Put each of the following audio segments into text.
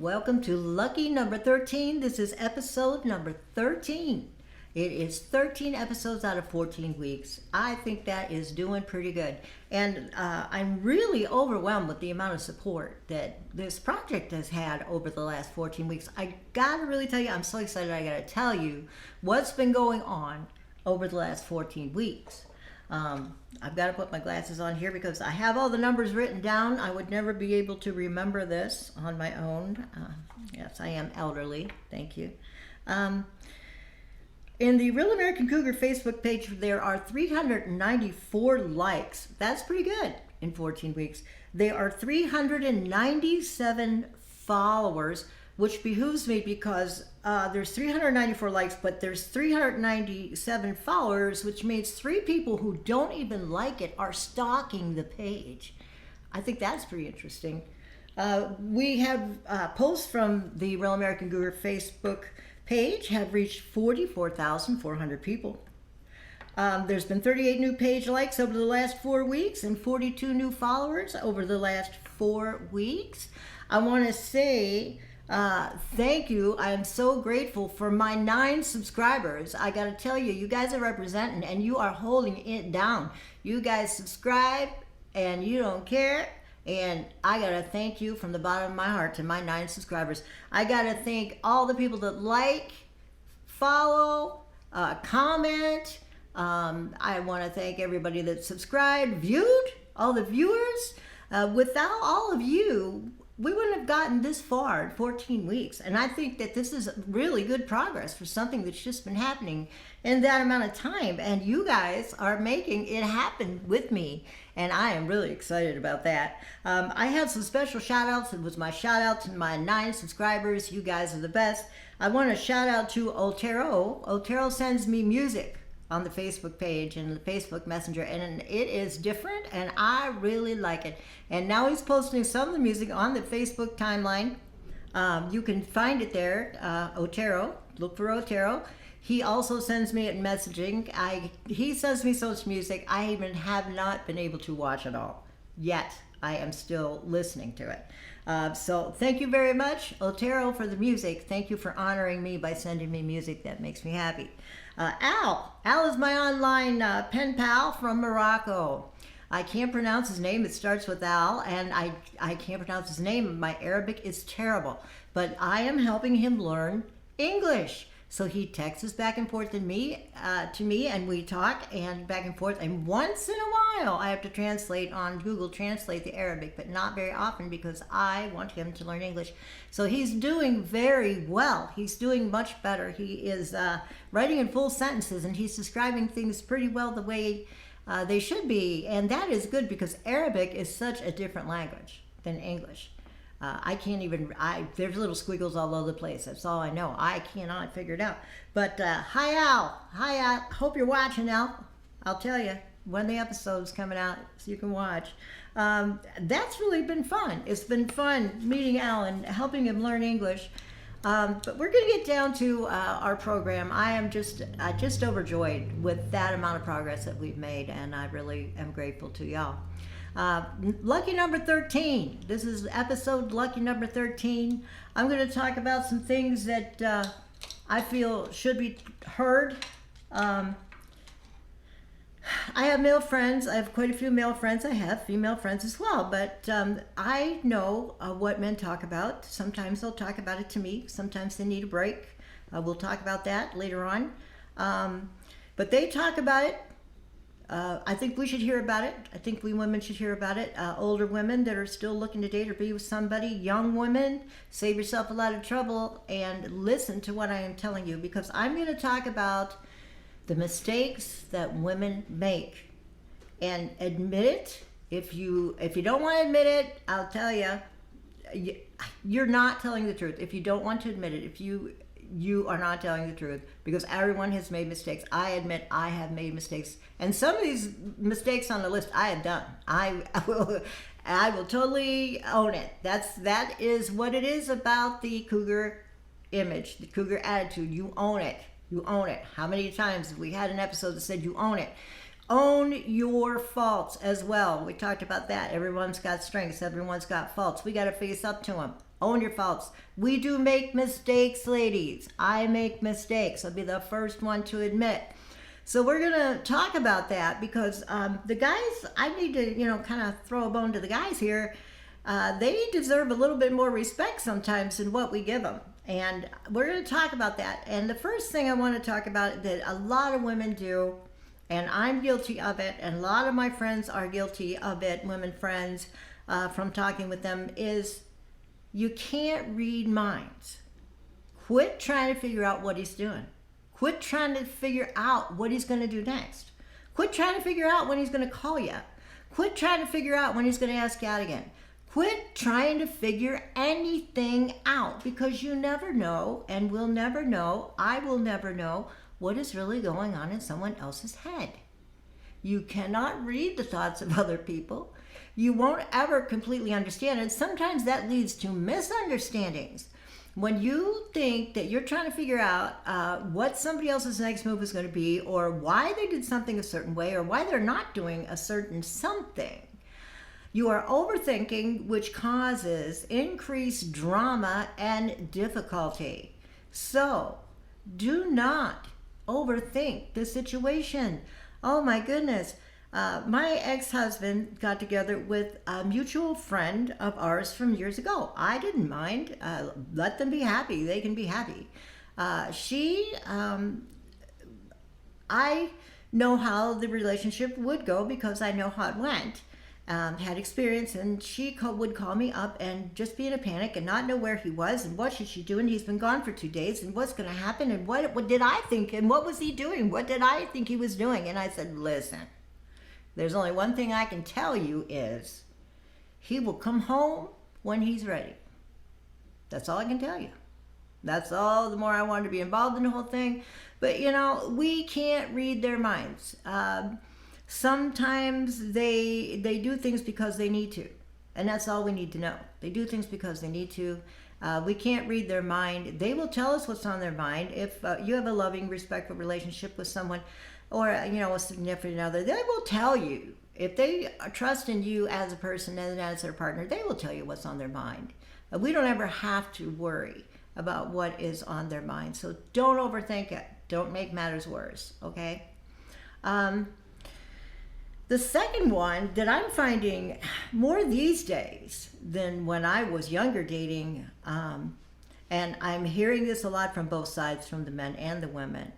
welcome to Lucky number 13. This is episode number 13. It is 13 episodes out of 14 weeks. I think that is doing pretty good. And I'm really overwhelmed with the amount of support that this project has had over the last 14 weeks. I gotta really tell you, I'm so excited. I gotta tell you what's been going on over the last 14 weeks. I've got to put my glasses on here because I have all the numbers written down. I would never be able to remember this on my own. Yes, I am elderly. Thank you. In the Real American Cougar Facebook page, there are 394 likes. That's pretty good in 14 weeks. There are 397 followers, which behooves me because there's 394 likes, but there's 397 followers, which means 3 people who don't even like it are stalking the page. I think that's pretty interesting. We have posts from the Real American Cougar Facebook page have reached 44,400 people. There's been 38 new page likes over the last 4 weeks and 42 new followers over the last 4 weeks. I want to say thank you. I am so grateful for my 9 subscribers. I gotta tell you, you guys are representing and you are holding it down. You guys subscribe and you don't care. And I gotta thank you from the bottom of my heart to my 9 subscribers. I gotta thank all the people that like, follow, comment. I wanna thank everybody that subscribed, viewed, all the viewers. Without all of you, we wouldn't have gotten this far in 14 weeks. And I think that this is really good progress for something that's just been happening in that amount of time. And you guys are making it happen with me. And I am really excited about that. I have some special shout outs. It was my shout out to my 9 subscribers. You guys are the best. I want to shout out to Otero. Otero sends me music on the Facebook page and the Facebook Messenger, and it is different and I really like it. And now he's posting some of the music on the Facebook timeline. You can find it there, Otero. Look for Otero. He also sends me messaging. He sends me so much music. I even have not been able to watch it all yet. I am still listening to it. So thank you very much, Otero, for the music. Thank you for honoring me by sending me music. That makes me happy. Al is my online pen pal from Morocco. I can't pronounce his name. It starts with Al, and I can't pronounce his name. My Arabic is terrible, but I am helping him learn English. So he texts back and forth to me, and we talk and back and forth. And once in a while, I have to translate on Google Translate the Arabic, but not very often because I want him to learn English. So he's doing very well. He's doing much better. He is writing in full sentences, and he's describing things pretty well the way they should be. And that is good because Arabic is such a different language than English. I can't even, there's little squiggles all over the place. That's all I know. I cannot figure it out. But hi, Al. Hi, Al. Hope you're watching, Al. I'll tell you when the episode's coming out so you can watch. That's really been fun. It's been fun meeting Al and helping him learn English. But we're going to get down to our program. I am just overjoyed with that amount of progress that we've made, and I really am grateful to y'all. Lucky number 13. This is episode Lucky number 13. I'm going to talk about some things that I feel should be heard. I have male friends. I have quite a few male friends. I have female friends as well. But I know what men talk about. Sometimes they'll talk about it to me. Sometimes they need a break. We'll talk about that later on. But they talk about it. I think we should hear about it. I think we women should hear about it. Older women that are still looking to date or be with somebody, young women, save yourself a lot of trouble and listen to what I am telling you, because I'm going to talk about the mistakes that women make and admit it. If you don't want to admit it, I'll tell you, you're not telling the truth. If you don't want to admit it, if you are not telling the truth, because everyone has made mistakes. I admit I have made mistakes, and some of these mistakes on the list I have done. I will totally own it. That is what it is about the cougar image, the cougar attitude. You own it. You own it. How many times have we had an episode that said you own it? Own your faults as well. We talked about that. Everyone's got strengths. Everyone's got faults. We got to face up to them. Own your faults. We do make mistakes, ladies. I make mistakes. I'll be the first one to admit. So we're going to talk about that because the guys, I need to, kind of throw a bone to the guys here. They deserve a little bit more respect sometimes than what we give them. And we're going to talk about that. And the first thing I want to talk about that a lot of women do, and I'm guilty of it, and a lot of my friends are guilty of it, women friends, from talking with them, is you can't read minds. Quit trying to figure out what he's doing. Quit trying to figure out what he's going to do next. Quit trying to figure out when he's going to call you. Quit trying to figure out when he's going to ask you out again. Quit trying to figure anything out because you never know and will never know, I will never know what is really going on in someone else's head. You cannot read the thoughts of other people. You won't ever completely understand it. Sometimes that leads to misunderstandings. When you think that you're trying to figure out what somebody else's next move is going to be, or why they did something a certain way, or why they're not doing a certain something, you are overthinking, which causes increased drama and difficulty. So, do not overthink the situation. Oh my goodness. My ex-husband got together with a mutual friend of ours from years ago. I didn't mind. Let them be happy. They can be happy. I know how the relationship would go because I know how it went. Had experience, and she would call me up and just be in a panic and not know where he was and what should she do, and he's been gone for 2 days and what's going to happen and what did I think and what was he doing? What did I think he was doing? And I said, listen, there's only one thing I can tell you is he will come home when he's ready. That's all I can tell you. That's all. The more I wanted to be involved in the whole thing. But, we can't read their minds. Sometimes they do things because they need to. And that's all we need to know. They do things because they need to. We can't read their mind. They will tell us what's on their mind. If you have a loving, respectful relationship with someone or, a significant other, they will tell you. If they trust in you as a person and as their partner, they will tell you what's on their mind. We don't ever have to worry about what is on their mind. So don't overthink it. Don't make matters worse, okay? The second one that I'm finding more these days than when I was younger dating, and I'm hearing this a lot from both sides, from the men and the women,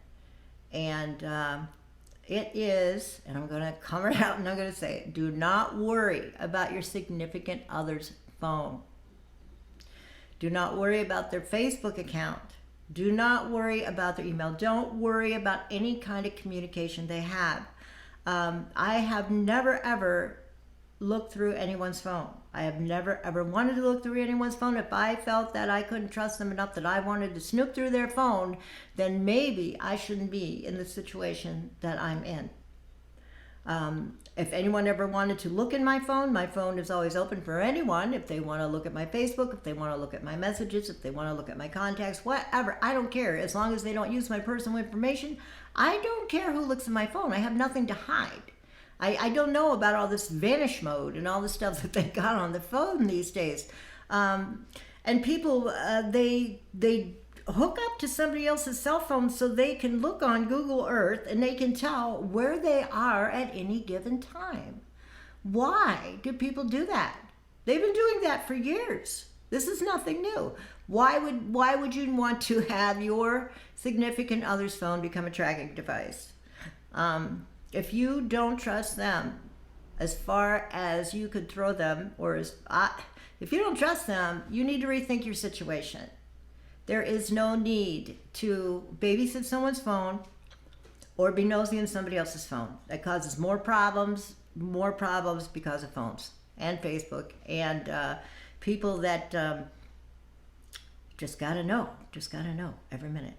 and it is, and I'm going to come right out and I'm going to say it, do not worry about your significant other's phone. Do not worry about their Facebook account. Do not worry about their email. Don't worry about any kind of communication they have. I have never ever looked through anyone's phone. I have never ever wanted to look through anyone's phone. If I felt that I couldn't trust them enough that I wanted to snoop through their phone, then maybe I shouldn't be in the situation that I'm in. If anyone ever wanted to look in my phone is always open for anyone. If they want to look at my Facebook, if they want to look at my messages, if they want to look at my contacts, whatever, I don't care. As long as they don't use my personal information, I don't care who looks at my phone. I have nothing to hide. I don't know about all this vanish mode and all the stuff that they got on the phone these days. And people, they hook up to somebody else's cell phone so they can look on Google Earth and they can tell where they are at any given time. Why do people do that? They've been doing that for years. This is nothing new. Why would you want to have your significant other's phone become a tracking device? If you don't trust them as far as you could throw them, if you don't trust them, you need to rethink your situation. There is no need to babysit someone's phone or be nosy in somebody else's phone. That causes more problems because of phones and Facebook and people that just gotta know every minute.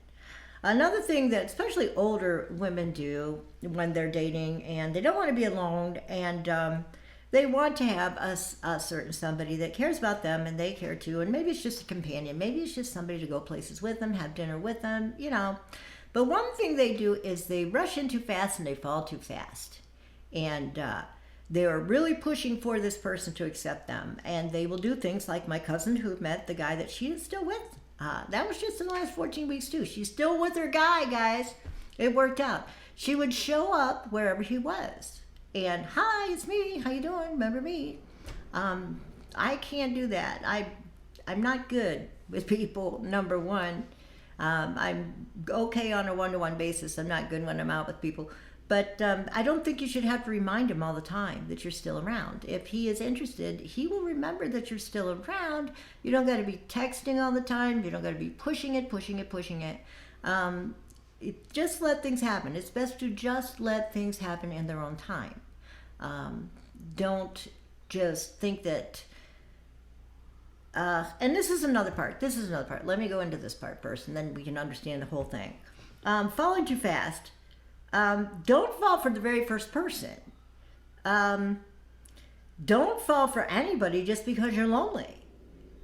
Another thing that especially older women do when they're dating and they don't want to be alone and they want to have a certain somebody that cares about them and they care too, and maybe it's just a companion, maybe it's just somebody to go places with them, have dinner with them, But one thing they do is they rush in too fast and they fall too fast. And they are really pushing for this person to accept them, and they will do things like my cousin who met the guy that she is still with. That was just in the last 14 weeks too. She's still with her guy, guys. It worked out. She would show up wherever he was, and hi, it's me. How you doing? Remember me? I can't do that. I'm not good with people. Number one, I'm okay on a one-to-one basis. I'm not good when I'm out with people. But I don't think you should have to remind him all the time that you're still around. If he is interested, he will remember that you're still around. You don't got to be texting all the time. You don't got to be pushing it. Just let things happen. It's best to just let things happen in their own time. Don't just think that... and this is another part. Let me go into this part first, and then we can understand the whole thing. Falling too fast. Don't fall for the very first person. Don't fall for anybody just because you're lonely.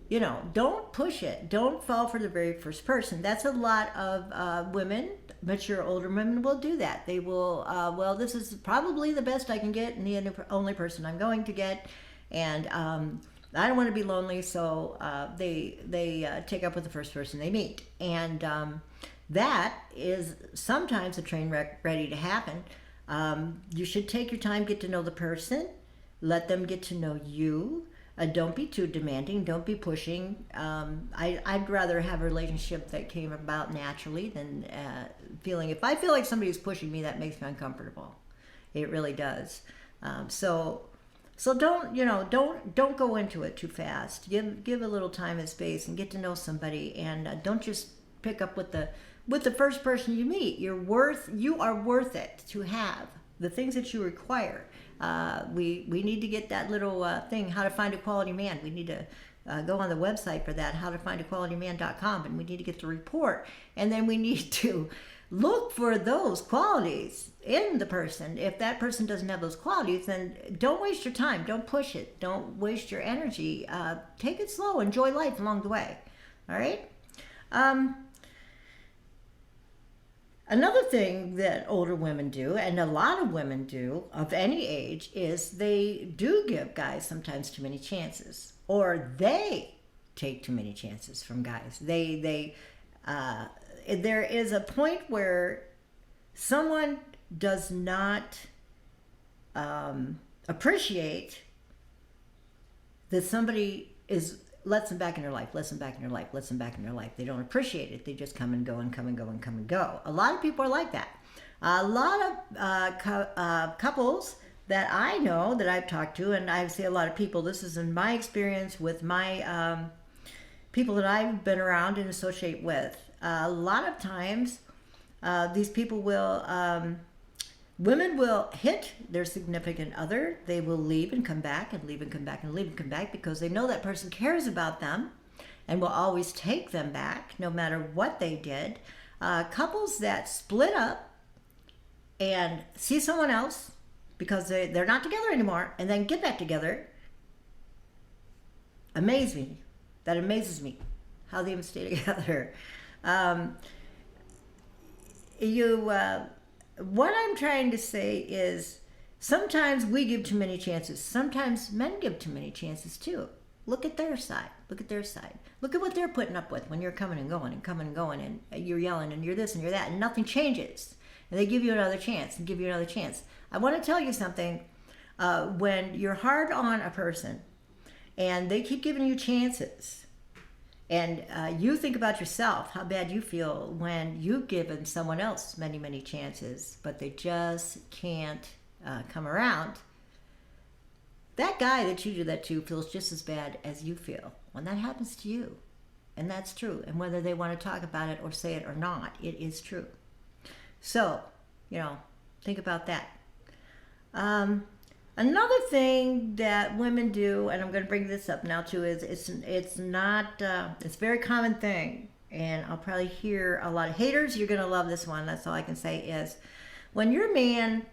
You know, don't push it. Don't fall for the very first person. That's a lot of women, mature older women will do that. They will, well, this is probably the best I can get and the only person I'm going to get. And I don't want to be lonely, so they take up with the first person they meet. And that is sometimes a train wreck ready to happen. You should take your time, get to know the person, let them get to know you. Don't be too demanding, don't be pushing. I'd rather have a relationship that came about naturally than feeling, if I feel like somebody's pushing me, that makes me uncomfortable. It really does. So don't go into it too fast. Give a little time and space and get to know somebody, and don't just pick up with the first person you meet. You are worth it to have the things that you require. We need to get that little thing, how to find a quality man. We need to go on the website for that, howtofindaqualityman.com, and we need to get the report, and then we need to look for those qualities in the person. If that person doesn't have those qualities, then don't waste your time. Don't push it. Don't waste your energy. Take it slow. Enjoy life along the way. All right? Another thing that older women do, and a lot of women do of any age, is they do give guys sometimes too many chances, or they take too many chances from guys. There is a point where someone does not appreciate that somebody lets them back in their life. They don't appreciate it. They just come and go and come and go and come and go. A lot of people are like that. A lot of couples that I know, that I've talked to, and I see a lot of people, this is in my experience with my people that I've been around and associate with. A lot of times, these people will, women will hit their significant other. They will leave and come back and leave and come back and leave and come back because they know that person cares about them and will always take them back no matter what they did. Couples that split up and see someone else because they're not together anymore and then get back together amaze me. That amazes me, how they even stay together. What I'm trying to say is sometimes we give too many chances. Sometimes men give too many chances too. Look at their side. Look at what they're putting up with when you're coming and going and coming and going and you're yelling and you're this and you're that and nothing changes. And they give you another chance and give you another chance. I want to tell you something. When you're hard on a person and they keep giving you chances, and you think about yourself, how bad you feel when you've given someone else many, many chances, but they just can't come around. That guy that you do that to feels just as bad as you feel when that happens to you. And that's true. And whether they want to talk about it or say it or not, it is true. So, think about that. Another thing that women do, and I'm going to bring this up now too, is it's a very common thing, and I'll probably hear a lot of haters. You're going to love this one. That's all I can say is when your man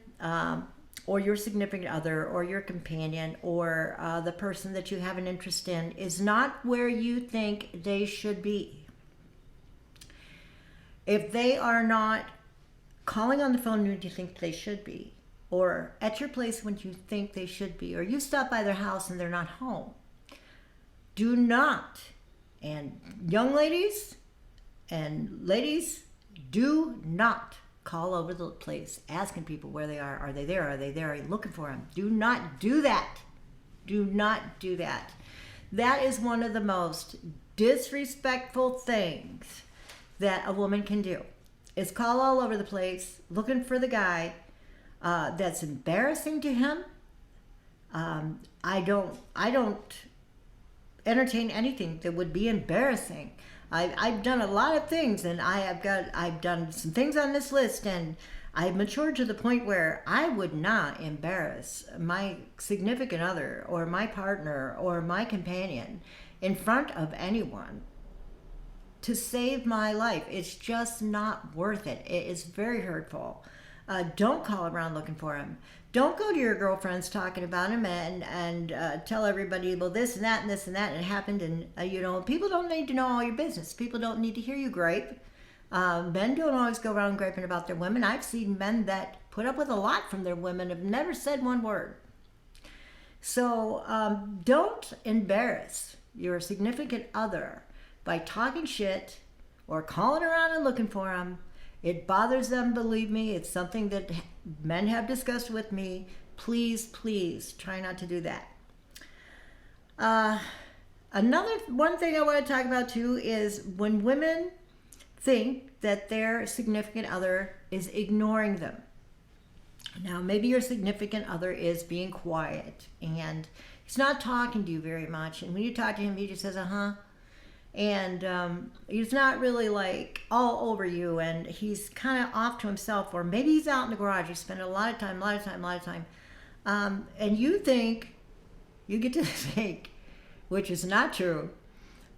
or your significant other or your companion or the person that you have an interest in is not where you think they should be. If they are not calling on the phone when you think they should be, or at your place when you think they should be, or you stop by their house and they're not home. Do not, and young ladies and ladies, do not call over the place asking people where they are. Are they there? Are they there? Are you looking for them? Do not do that. Do not do that. That is one of the most disrespectful things that a woman can do, is call all over the place looking for the guy. That's embarrassing to him. I don't entertain anything that would be embarrassing. I've done a lot of things, and I've done some things on this list, and I've matured to the point where I would not embarrass my significant other or my partner or my companion in front of anyone to save my life. It's just not worth it. It is very hurtful. Don't call around looking for him. Don't go to your girlfriends talking about him and tell everybody, well, this and that and this and that, and it happened. And, people don't need to know all your business. People don't need to hear you gripe. Men don't always go around griping about their women. I've seen men that put up with a lot from their women have never said one word. So don't embarrass your significant other by talking shit or calling around and looking for them. It bothers them, believe me. It's something that men have discussed with me. Please, please try not to do that. Another one thing I want to talk about too is when women think that their significant other is ignoring them. Now, maybe your significant other is being quiet and he's not talking to you very much. And when you talk to him, he just says, uh-huh. And he's not really like all over you, and he's kind of off to himself, or maybe he's out in the garage. He's spending a lot of time. And you think, you get to think, which is not true,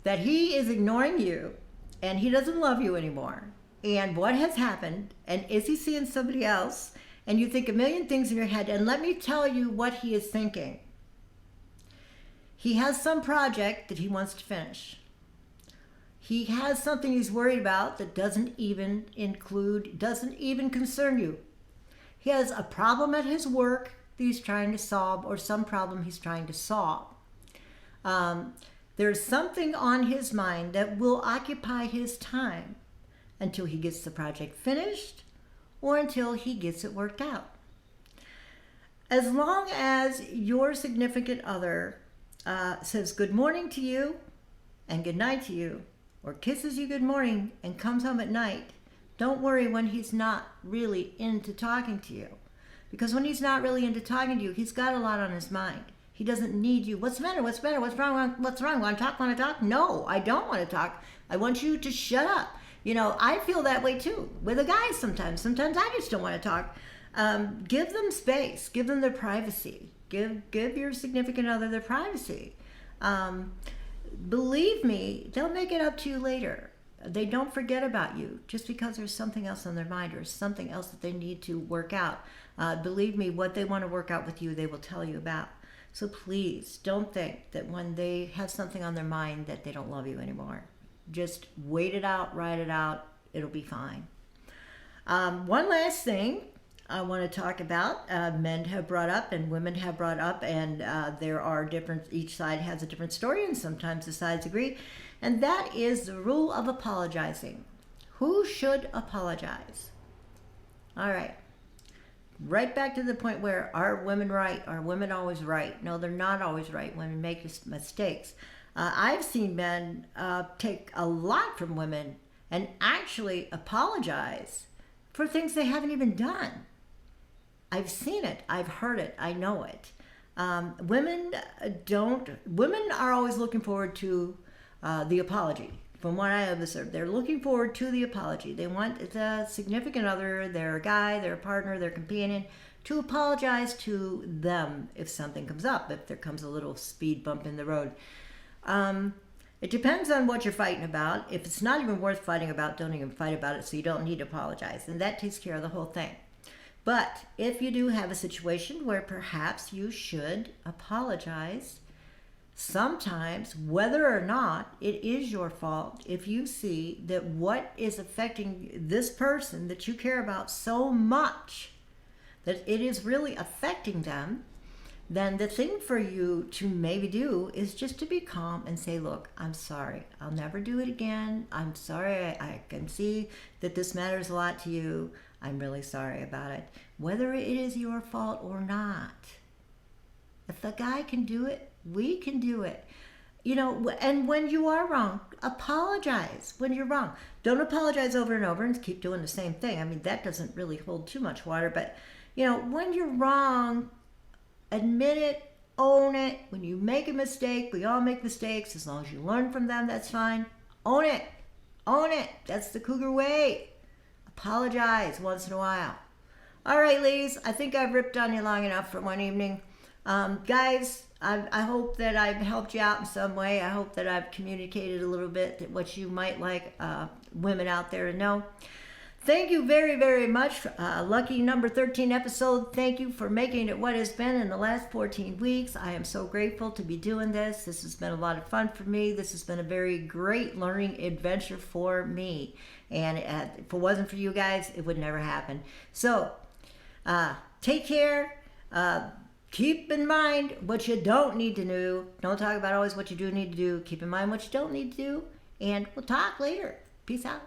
that he is ignoring you and he doesn't love you anymore. And what has happened? And is he seeing somebody else? And you think a million things in your head. And let me tell you what he is thinking. He has some project that he wants to finish. He has something he's worried about that doesn't even concern you. He has a problem at his work that he's trying to solve, or some problem he's trying to solve. There's something on his mind that will occupy his time until he gets the project finished or until he gets it worked out. As long as your significant other says good morning to you and good night to you, or kisses you good morning and comes home at night, don't worry when he's not really into talking to you. Because when he's not really into talking to you, he's got a lot on his mind. He doesn't need you. What's the matter? What's wrong? Want to talk? No, I don't want to talk. I want you to shut up. I feel that way too with the guys sometimes. Sometimes I just don't want to talk. Give them space. Give them their privacy. Give your significant other their privacy. Believe me, they'll make it up to you later. They don't forget about you just because there's something else on their mind or something else that they need to work out. Believe me, what they want to work out with you, they will tell you about. So please don't think that when they have something on their mind that they don't love you anymore. Just wait it out, ride it out. It'll be fine. One last thing I want to talk about, men have brought up and women have brought up, and there are each side has a different story, and sometimes the sides agree, and that is the rule of apologizing. Who should apologize? All right. Right back to the point where, are women right? Are women always right? No, they're not always right. Women make mistakes. I've seen men take a lot from women and actually apologize for things they haven't even done. I've seen it. I've heard it. I know it. Women are always looking forward to the apology. From what I have observed, they're looking forward to the apology. They want the significant other, their guy, their partner, their companion, to apologize to them if something comes up, if there comes a little speed bump in the road. It depends on what you're fighting about. If it's not even worth fighting about, don't even fight about it, so you don't need to apologize. And that takes care of the whole thing. But if you do have a situation where perhaps you should apologize, sometimes, whether or not it is your fault, if you see that what is affecting this person that you care about so much that it is really affecting them, then the thing for you to maybe do is just to be calm and say, look, I'm sorry. I'll never do it again. I'm sorry. I can see that this matters a lot to you. I'm really sorry about it. Whether it is your fault or not. If the guy can do it, we can do it. You know, and when you are wrong, apologize when you're wrong. Don't apologize over and over and keep doing the same thing. I mean, that doesn't really hold too much water. But, you know, when you're wrong, admit it, own it. When you make a mistake, we all make mistakes. As long as you learn from them, that's fine. Own it. Own it. That's the Cougar way. Apologize once in a while. All right, ladies, I think I've ripped on you long enough for one evening. Guys, I hope that I've helped you out in some way. I hope that I've communicated a little bit what you might like women out there to know. Thank you very, very much. Lucky number 13 episode. Thank you for making it what it's been in the last 14 weeks. I am so grateful to be doing this. This has been a lot of fun for me. This has been a very great learning adventure for me. And if it wasn't for you guys, it would never happen. So, take care. Keep in mind what you don't need to do. Don't talk about always what you do need to do. Keep in mind what you don't need to do. And we'll talk later. Peace out.